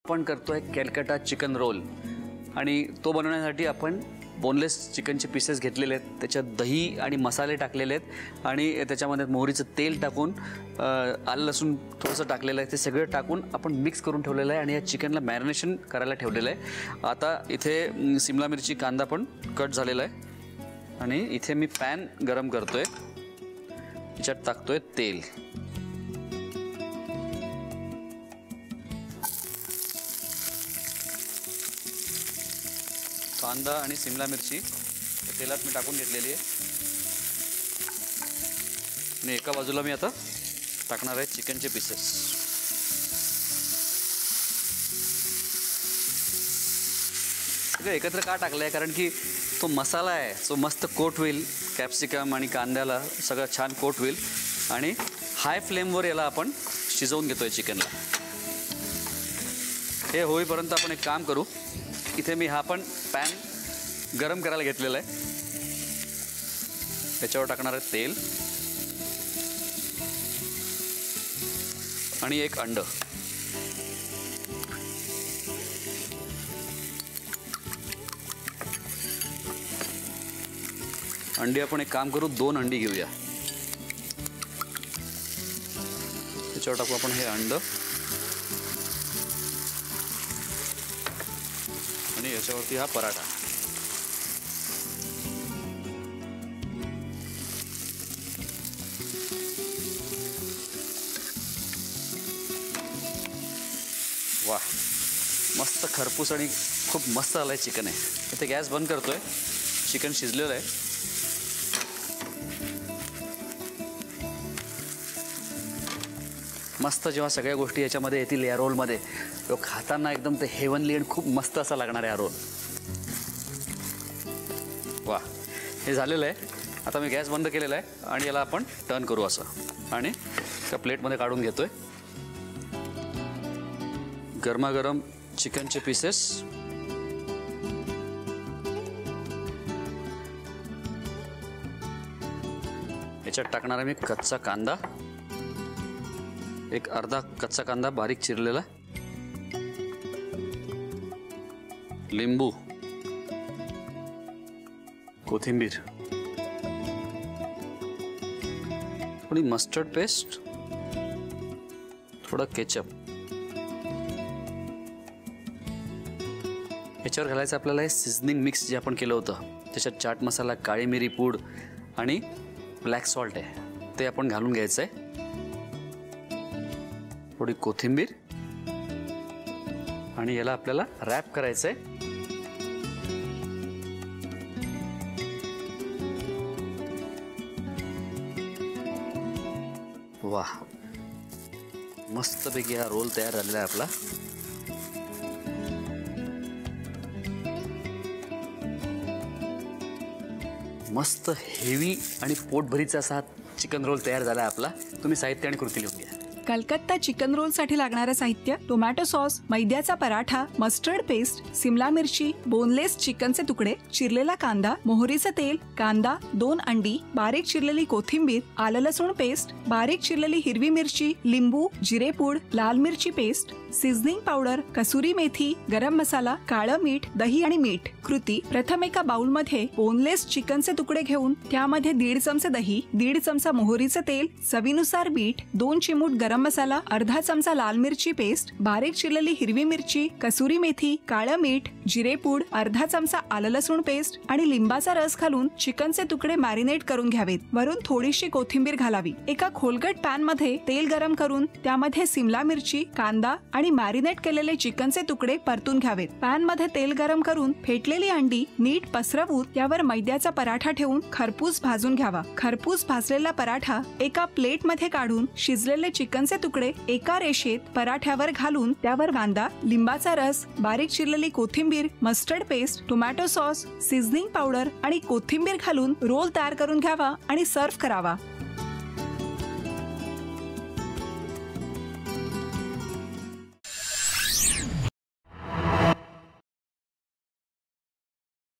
आपण करतोय Calcutta chicken roll आणि तो बनवण्यासाठी आपण बोनलेस चिकनचे पीसेस घेतलेले आहेत, त्याच्यात दही आणि मसाले टाकलेले आहेत आणि त्याच्यामध्ये मोहरीचं तेल टाकून आलं लसूण थोडंसं टाकलेलं आहे, ते सगळं टाकून आपण मिक्स करून ठेवलेलं आहे आणि या चिकनला मॅरिनेशन करायला ठेवलेलं आहे। आता इथे शिमला मिरची कांदा पण कट झालेला आहे आणि इथे मी पॅन गरम करतोय, त्याच्यात टाकतोय तेल। कांदा आणि शिमला मिरची तेलात मी टाकून घेतलेली आहे आणि एका बाजूला मी आता टाकणार आहे चिकनचे पीसेस। सगळं एकत्र का टाकलं आहे कारण की तो मसाला आहे जो मस्त कोट होईल, कॅप्सिकम आणि कांद्याला सगळं छान कोट होईल आणि हाय फ्लेमवर याला आपण शिजवून घेतोय चिकनला। हे होईपर्यंत आपण एक काम करू, इथे मी हा पण पॅन गरम करायला घेतलेला आहे, त्याच्यावर टाकणार आहे तेल आणि एक अंड। अंडी आपण एक काम करू, 2 अंडी घेऊया, त्याच्यावर टाकू आपण हे अंड आणि याच्यावरती हा पराठा। वाह, मस्त खरपूस आणि खूप मस्त आलाय चिकन आहे। इथे गॅस बंद करतोय, चिकन शिजलेलं आहे। मस्त जेव्हा सगळ्या गोष्टी याच्यामध्ये येतील या रोलमध्ये, तो खाताना एकदम ते हेवनली आणि खूप मस्त असा लागणार आहे हा रोल। वाह, हे झालेलं आहे। आता मी गॅस बंद केलेला आहे आणि याला आपण टर्न करू असं आणि त्या प्लेटमध्ये काढून घेतोय। गरमागरम चिकनचे पीसेस, याच्यात टाकणार आहे मी कच्चा कांदा, एक अर्धा कच्चा कांदा बारीक चिरलेला, लिंबू, कोथिंबीर, थोडी मस्टर्ड पेस्ट, थोडा केचप। याच्यावर घालायचं आपल्याला हे सीझनिंग मिक्स जे आपण केलं होतं, त्याच्यात चाट मसाला, काळी मिरी पूड आणि ब्लॅक सॉल्ट आहे, ते आपण घालून घ्यायचं आहे। थोडी कोथिंबीर आणि याला आपल्याला रॅप करायचं आहे। वाह, मस्तपैकी हा रोल तयार झालेला आहे आपला। मस्त हेवी आणि पोटभरीचा असा चिकन रोल तयार झाला आहे आपला। तुम्ही साहित्य आणि कृती लिहून घ्या। कलकत्ता चिकन रोल साठी लागणारे साहित्य: टोमॅटो सॉस, मैद्याचा पराठा, मस्टर्ड पेस्ट, सिमला मिरची, बोनलेस चिकनचे तुकडे, चिरलेला कांदा, मोहरीचं तेल, कांदा, 2 अंडी, बारीक चिरलेली कोथिंबीर, आलं लसूण पेस्ट, बारीक चिरलेली हिरवी मिरची, लिंबू, जिरेपूड, लाल मिरची paste, seasoning powder, kasuri methi, गरम मसाला, काळं मीठ, दही आणि मीठ। कृती: प्रथम एका बाउलमध्ये बोनलेस चिकनचे तुकडे घेऊन त्यामध्ये 1.5 चमचे दही, 1.5 चमचा मोहरीचं तेल, चवीनुसार मीठ, 2 चिमूट गरम मसाला, अर्धा चमचा लाल मिरची पेस्ट, बारीक चिरलेली हिरवी मिरची, कसुरी मेथी, काळं मीठ, जिरेपूड, अर्धा चमचा आलं लसूण पेस्ट आणि लिंबाचा रस घालून चिकनचे तुकडे मॅरिनेट करून घ्यावेत। वरून थोडीशी कोथिंबीर घालावी। एका खोलगट पॅन मध्ये तेल गरम करून त्यामध्ये सिमला मिरची, कांदा आणि मॅरिनेट केलेले चिकनचे तुकडे परतून घ्यावेत। पॅन मध्ये तेल गरम करून फेटलेली अंडी नीट पसरवून त्यावर मैद्याचा पराठा ठेवून खरपूस भाजून घ्यावा। खरपूस भाजलेला पराठा एका प्लेट मध्ये काढून शिजलेले चिकनचे तुकडे एका रेषेत पराठ्यावर घालून त्यावर कांदा, लिंबाचा रस, बारीक चिरलेली कोथिंबीर, mustard paste, tomato sauce, seasoning powder आणि कोथिंबीर घालून रोल तयार करून घ्यावा आणि सर्व्ह करावा।